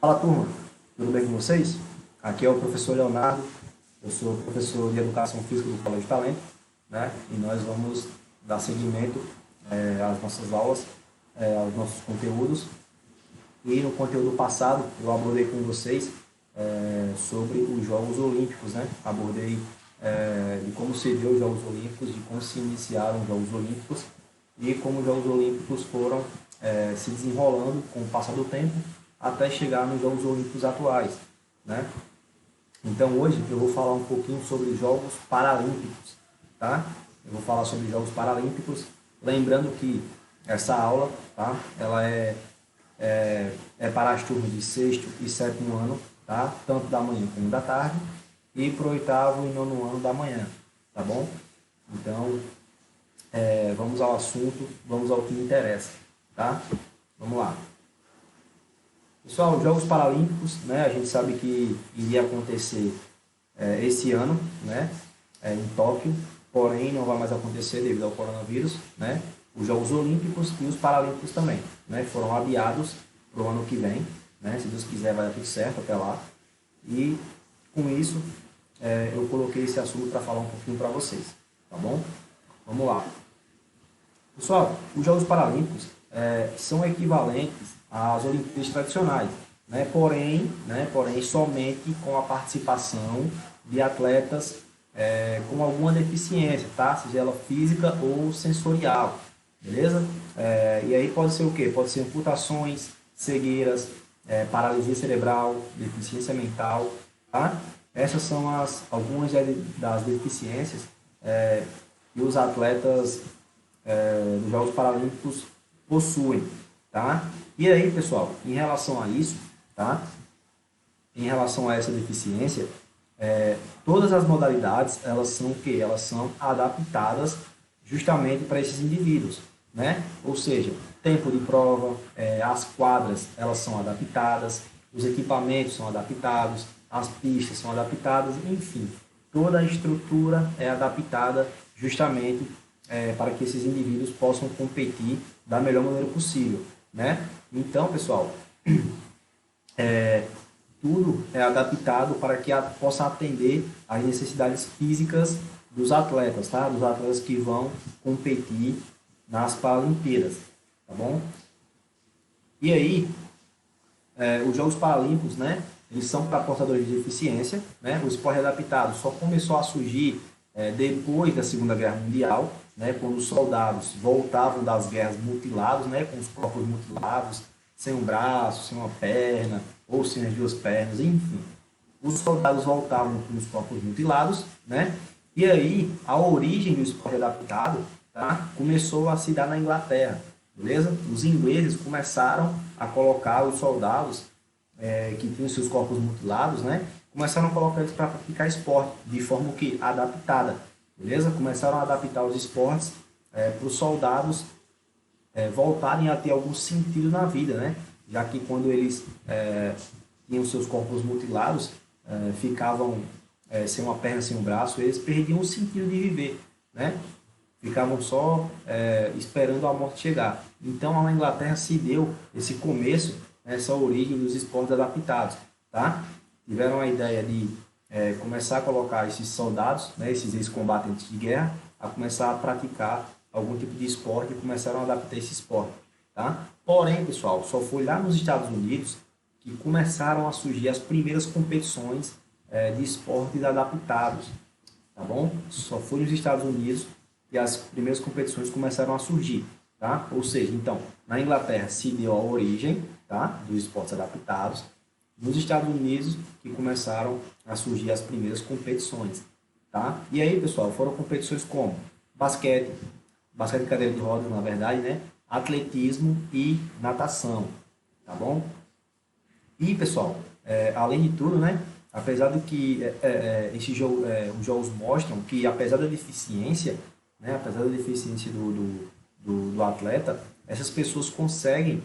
Fala, turma, tudo bem com vocês? Aqui é o professor Leonardo, eu sou professor de Educação Física do Colégio Talento, né? E nós vamos dar seguimento às nossas aulas, aos nossos conteúdos. E no conteúdo passado eu abordei com vocês sobre os Jogos Olímpicos, né? Abordei de como se deu os Jogos Olímpicos, de como se iniciaram os Jogos Olímpicos e como os Jogos Olímpicos foram se desenrolando com o passar do tempo até chegar nos Jogos Olímpicos atuais, né? Então hoje eu vou falar um pouquinho sobre os Jogos Paralímpicos, tá? Eu vou falar sobre os Jogos Paralímpicos, lembrando que essa aula, tá? Ela é para as turmas de sexto e sétimo ano, tá? Tanto da manhã como da tarde, e para o oitavo e nono ano da manhã, tá bom? Então, vamos ao assunto, vamos ao que interessa, tá? Vamos lá. Pessoal, os Jogos Paralímpicos, né, a gente sabe que iria acontecer esse ano, né, em Tóquio, porém não vai mais acontecer devido ao coronavírus, né? Os Jogos Olímpicos e os Paralímpicos também, né, foram adiados para o ano que vem, né? Se Deus quiser vai dar tudo certo até lá. E com isso eu coloquei esse assunto para falar um pouquinho para vocês, tá bom? Vamos lá. Pessoal, os Jogos Paralímpicos são equivalentes às Olimpíadas tradicionais, né? Porém somente com a participação de atletas com alguma deficiência, tá? Seja ela física ou sensorial, beleza? E aí pode ser o quê? Pode ser amputações, cegueiras, paralisia cerebral, deficiência mental, tá? Essas são algumas das deficiências que os atletas dos Jogos Paralímpicos possuem, tá? E aí, pessoal, em relação a isso, tá? Em relação a essa deficiência, todas as modalidades, elas são o quê? Elas são adaptadas justamente para esses indivíduos, né? Ou seja, tempo de prova, as quadras, elas são adaptadas, os equipamentos são adaptados, as pistas são adaptadas, enfim, toda a estrutura é adaptada justamente para que esses indivíduos possam competir da melhor maneira possível, né? Então, pessoal, tudo é adaptado para que possa atender às necessidades físicas dos atletas, tá? Dos atletas que vão competir nas Paralimpíadas, tá bom? E aí, os Jogos Paralímpicos, né? Eles são para portadores de deficiência, né? O esporte adaptado só começou a surgir depois da Segunda Guerra Mundial, né? Quando os soldados voltavam das guerras mutilados, né? Com os corpos mutilados, sem um braço, sem uma perna, ou sem as duas pernas, enfim. Os soldados voltavam com os corpos mutilados, né? E aí, a origem do esporte adaptado, tá? Começou a se dar na Inglaterra, beleza? Os ingleses começaram a colocar os soldados que tinham seus corpos mutilados, né? Começaram a colocar eles para praticar esporte de forma que adaptada, beleza? Começaram a adaptar os esportes para os soldados voltarem a ter algum sentido na vida, né? Já que quando eles tinham seus corpos mutilados, ficavam sem uma perna, sem um braço, eles perdiam o sentido de viver, né? Ficavam só esperando a morte chegar. Então, lá na Inglaterra se deu esse começo, essa origem dos esportes adaptados, tá? Tiveram a ideia de começar a colocar esses soldados, né, esses ex-combatentes de guerra, a começar a praticar algum tipo de esporte e começaram a adaptar esse esporte, tá? Porém, pessoal, só foi lá nos Estados Unidos que começaram a surgir as primeiras competições de esportes adaptados, tá bom? Só foi nos Estados Unidos que as primeiras competições começaram a surgir, tá? Ou seja, então, na Inglaterra se deu a origem, tá, dos esportes adaptados, nos Estados Unidos que começaram a surgir as primeiras competições, tá? E aí, pessoal, foram competições como basquete de cadeira de rodas, na verdade, né? Atletismo e natação, tá bom? E, pessoal, além de tudo, né? Apesar de que os jogos mostram que, apesar da deficiência, né? Apesar da deficiência do atleta, essas pessoas conseguem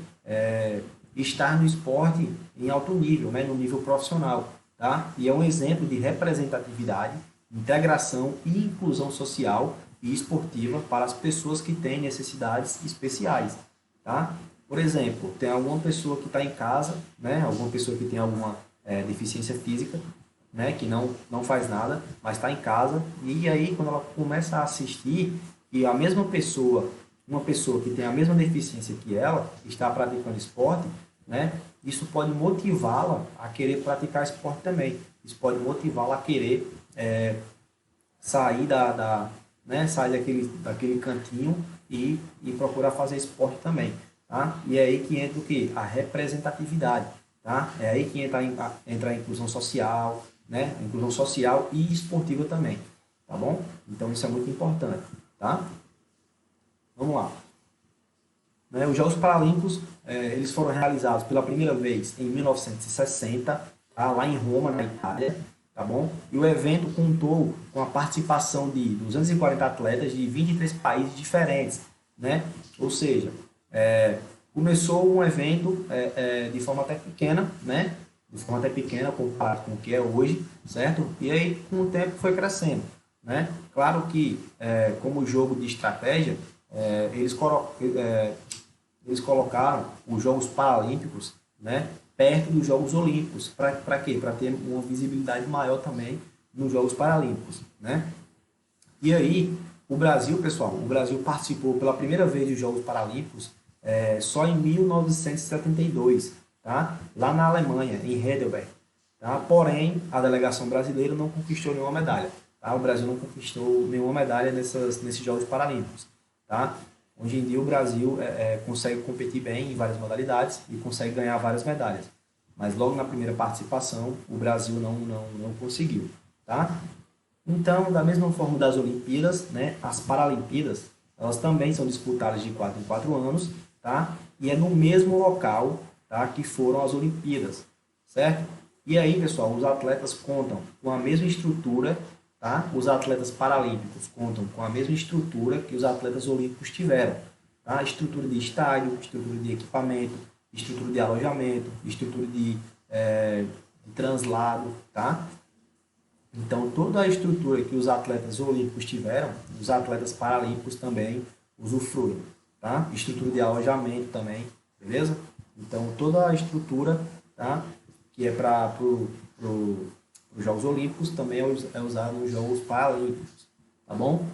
estar no esporte em alto nível, né? No nível profissional, tá? E é um exemplo de representatividade, integração e inclusão social e esportiva para as pessoas que têm necessidades especiais, tá? Por exemplo, tem alguma pessoa que está em casa, né? Alguma pessoa que tem alguma deficiência física, né? Que não faz nada, mas está em casa. E aí, quando ela começa a assistir, e a mesma pessoa, uma pessoa que tem a mesma deficiência que ela, está praticando esporte, né? Isso pode motivá-la a querer praticar esporte também. Isso pode motivá-la a querer sair né, sair daquele cantinho e procurar fazer esporte também, tá? E é aí que entra o quê? A representatividade, tá? É aí que entra a inclusão social, né? A inclusão social e esportiva também, tá bom? Então isso é muito importante, tá? Vamos lá. Né, os Jogos Paralímpicos, eles foram realizados pela primeira vez em 1960, tá? Lá em Roma, na Itália, tá bom? E o evento contou com a participação de 240 atletas de 23 países diferentes, né? Ou seja, começou um evento de forma até pequena, né? De forma até pequena comparado com o que é hoje, certo? E aí, com o tempo, foi crescendo, né? Claro que, como jogo de estratégia, eles colocaram os Jogos Paralímpicos, né, perto dos Jogos Olímpicos. Para quê? Para ter uma visibilidade maior também nos Jogos Paralímpicos, né? E aí, o Brasil, pessoal, o Brasil participou pela primeira vez dos Jogos Paralímpicos só em 1972, tá? Lá na Alemanha, em Heidelberg. Tá? Porém, a delegação brasileira não conquistou nenhuma medalha. Tá? O Brasil não conquistou nenhuma medalha nesses Jogos Paralímpicos. Tá? Hoje em dia o Brasil consegue competir bem em várias modalidades e consegue ganhar várias medalhas. Mas logo na primeira participação, o Brasil não conseguiu. Tá? Então, da mesma forma das Olimpíadas, né, as Paralimpíadas, elas também são disputadas de 4 em 4 anos, tá? E é no mesmo local, tá, que foram as Olimpíadas, certo? E aí, pessoal, os atletas contam com a mesma estrutura, tá? Os atletas paralímpicos contam com a mesma estrutura que os atletas olímpicos tiveram, tá? Estrutura de estádio, estrutura de equipamento, estrutura de alojamento, estrutura de translado, tá? Então, toda a estrutura que os atletas olímpicos tiveram, os atletas paralímpicos também usufruem, tá? Estrutura de alojamento também, beleza? Então, toda a estrutura, tá, que é para os Jogos Olímpicos também é usada nos Jogos Paralímpicos, tá bom?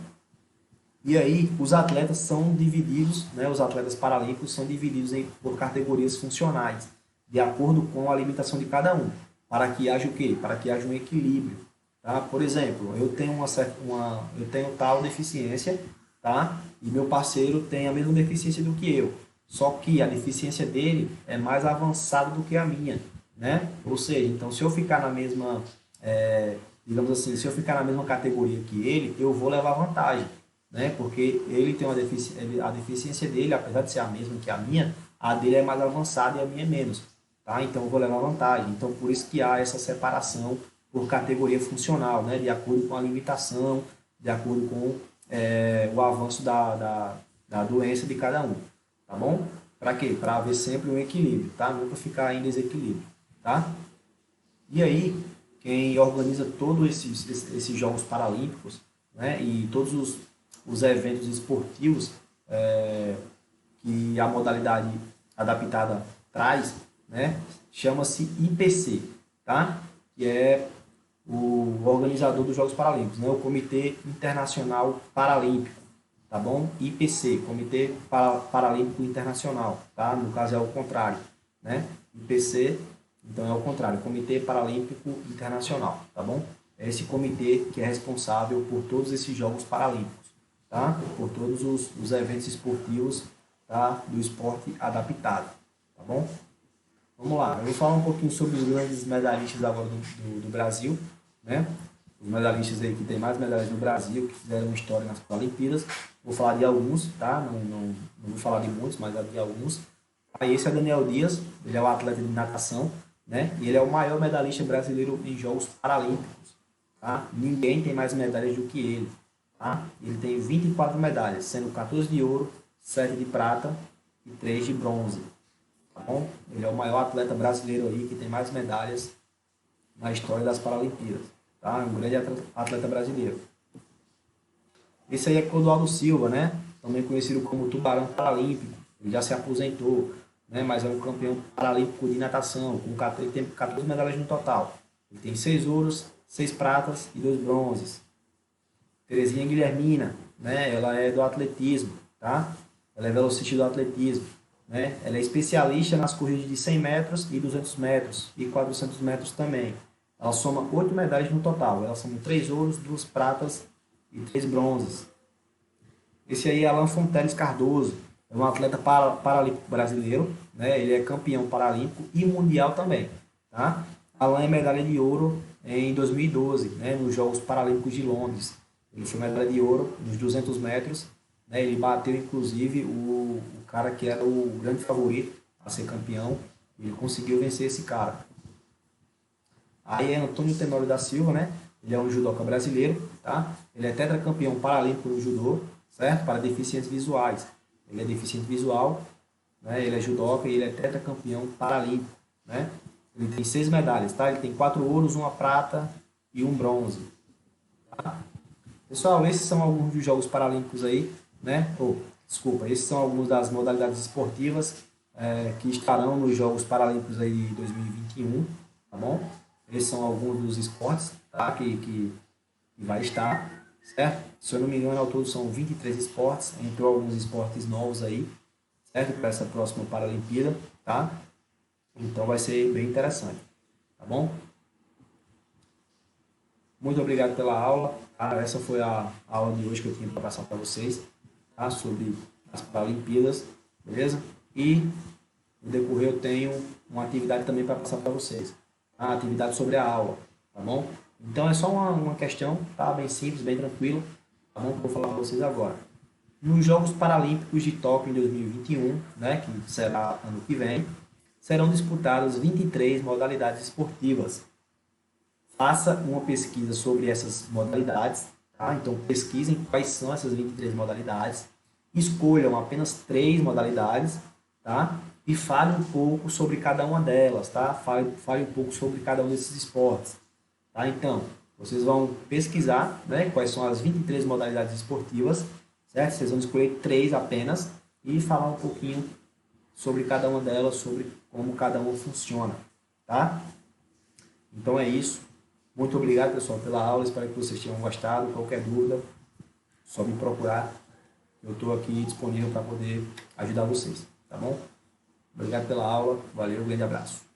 E aí, os atletas são divididos, né, os atletas paralímpicos são divididos por categorias funcionais, de acordo com a limitação de cada um, para que haja o quê? Para que haja um equilíbrio. Tá? Por exemplo, eu tenho tal deficiência, tá? E meu parceiro tem a mesma deficiência do que eu. Só que a deficiência dele é mais avançada do que a minha, né? Ou seja, então se eu ficar na mesma, digamos assim, se eu ficar na mesma categoria que ele, eu vou levar vantagem, né? Porque ele tem a deficiência dele, apesar de ser a mesma que a minha, a dele é mais avançada e a minha é menos, tá? Então eu vou levar vantagem. Então por isso que há essa separação por categoria funcional, né? De acordo com a limitação, de acordo com o avanço da doença de cada um, tá bom? Para quê? Para haver sempre um equilíbrio, tá? Nunca ficar em desequilíbrio, tá? E aí, quem organiza todos esses Jogos Paralímpicos, né? E todos os eventos esportivos que a modalidade adaptada traz, né? Chama-se IPC, tá? Que é o organizador dos Jogos Paralímpicos, né? O Comitê Internacional Paralímpico, tá bom? IPC, Comitê Paralímpico Internacional, tá? No caso é o contrário, né? IPC, então é o contrário, Comitê Paralímpico Internacional, tá bom? É esse comitê que é responsável por todos esses Jogos Paralímpicos, tá? Por todos os eventos esportivos, tá? Do esporte adaptado, tá bom? Vamos lá, eu vou falar um pouquinho sobre os grandes medalhistas agora do Brasil, né? Os medalhistas aí que tem mais medalhas no Brasil, que fizeram história nas Paralimpíadas. Vou falar de alguns, tá? Não vou falar de muitos, mas de alguns. Aí esse é Daniel Dias, ele é um atleta de natação, né? E ele é o maior medalhista brasileiro em Jogos Paralímpicos, tá? Ninguém tem mais medalhas do que ele, tá? Ele tem 24 medalhas, sendo 14 de ouro, 7 de prata e 3 de bronze. Tá bom? Ele é o maior atleta brasileiro aí que tem mais medalhas na história das Paralimpíadas, tá? Um grande atleta brasileiro. Esse aí é Clodoaldo Silva, né? Também conhecido como Tubarão Paralímpico. Ele já se aposentou. né? Mas é um campeão paralímpico de natação, ele tem 14 medalhas no total. Ele tem 6 ouros, 6 pratas e 2 bronzes. Terezinha Guilhermina, né? Ela é do atletismo, tá? Ela é velocista do atletismo, né? Ela é especialista nas corridas de 100 metros e 200 metros e 400 metros também. Ela soma 8 medalhas no total. Ela soma 3 ouros, 2 pratas e 3 bronzes. Esse aí é Alan Fonteles Cardoso, é um atleta paralímpico brasileiro, né? Ele é campeão paralímpico e mundial também, tá? Alan é medalha de ouro em 2012, né? Nos Jogos Paralímpicos de Londres. Ele foi medalha de ouro nos 200 metros, né? Ele bateu inclusive o cara que era o grande favorito a ser campeão. Ele conseguiu vencer esse cara. Aí é Antônio Tenório da Silva, né? Ele é um judoca brasileiro, tá? Ele é tetracampeão paralímpico no judô, certo? Para deficientes visuais. Ele é deficiente visual, né? Ele é judoca e ele é tetracampeão paralímpico, né? Ele tem 6 medalhas, tá? Ele tem 4 ouros, 1 prata e 1 bronze. Tá? Pessoal, esses são alguns dos Jogos Paralímpicos aí, né? Desculpa, esses são algumas das modalidades esportivas que estarão nos Jogos Paralímpicos aí de 2021, tá bom? Esses são alguns dos esportes, tá? Que vai estar, certo? Se eu não me engano, ao todo são 23 esportes, entrou alguns esportes novos aí, certo? Para essa próxima Paralimpíada, tá? Então vai ser bem interessante, tá bom? Muito obrigado pela aula, tá? Essa foi a aula de hoje que eu tinha para passar para vocês, tá? Sobre as Paralimpíadas, beleza? E no decorrer eu tenho uma atividade também para passar para vocês, tá? Atividade sobre a aula, tá bom? Então é só uma questão, tá? Bem simples, bem tranquilo, tá bom? Que eu vou falar para vocês agora. Nos Jogos Paralímpicos de Tóquio em 2021, né? Que será ano que vem, serão disputadas 23 modalidades esportivas. Faça uma pesquisa sobre essas modalidades, tá? Então pesquisem quais são essas 23 modalidades, escolham apenas 3 modalidades, tá? E fale um pouco sobre cada uma delas, tá? Fale um pouco sobre cada um desses esportes, tá? Então, vocês vão pesquisar, né, quais são as 23 modalidades esportivas, certo? Vocês vão escolher 3 apenas e falar um pouquinho sobre cada uma delas, sobre como cada uma funciona, tá? Então é isso. Muito obrigado, pessoal, pela aula. Espero que vocês tenham gostado. Qualquer dúvida, só me procurar. Eu estou aqui disponível para poder ajudar vocês, tá bom? Obrigado pela aula. Valeu, um grande abraço.